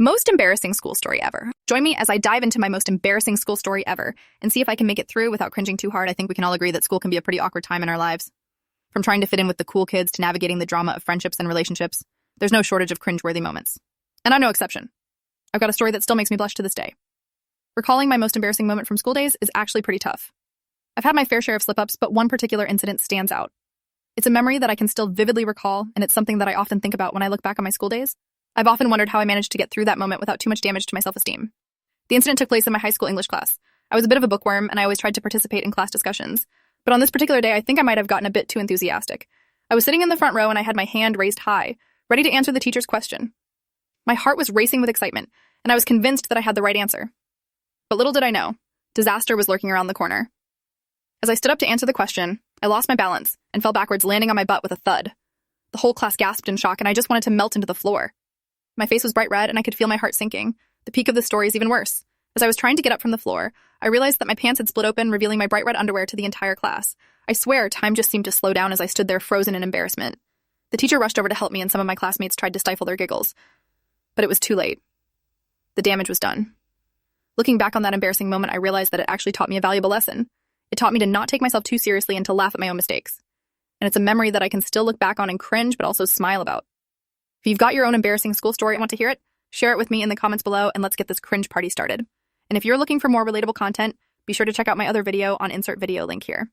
Most embarrassing school story ever. Join me as I dive into my most embarrassing school story ever and see if I can make it through without cringing too hard. I think we can all agree that school can be a pretty awkward time in our lives. From trying to fit in with the cool kids to navigating the drama of friendships and relationships, there's no shortage of cringeworthy moments. And I'm no exception. I've got a story that still makes me blush to this day. Recalling my most embarrassing moment from school days is actually pretty tough. I've had my fair share of slip-ups, but one particular incident stands out. It's a memory that I can still vividly recall, and it's something that I often think about when I look back on my school days. I've often wondered how I managed to get through that moment without too much damage to my self-esteem. The incident took place in my high school English class. I was a bit of a bookworm, and I always tried to participate in class discussions. But on this particular day, I think I might have gotten a bit too enthusiastic. I was sitting in the front row, and I had my hand raised high, ready to answer the teacher's question. My heart was racing with excitement, and I was convinced that I had the right answer. But little did I know, disaster was lurking around the corner. As I stood up to answer the question, I lost my balance and fell backwards, landing on my butt with a thud. The whole class gasped in shock, and I just wanted to melt into the floor. My face was bright red, and I could feel my heart sinking. The peak of the story is even worse. As I was trying to get up from the floor, I realized that my pants had split open, revealing my bright red underwear to the entire class. I swear, time just seemed to slow down as I stood there frozen in embarrassment. The teacher rushed over to help me, and some of my classmates tried to stifle their giggles. But it was too late. The damage was done. Looking back on that embarrassing moment, I realized that it actually taught me a valuable lesson. It taught me to not take myself too seriously and to laugh at my own mistakes. And it's a memory that I can still look back on and cringe, but also smile about. If you've got your own embarrassing school story and want to hear it, share it with me in the comments below, and let's get this cringe party started. And if you're looking for more relatable content, be sure to check out my other video on insert video link here.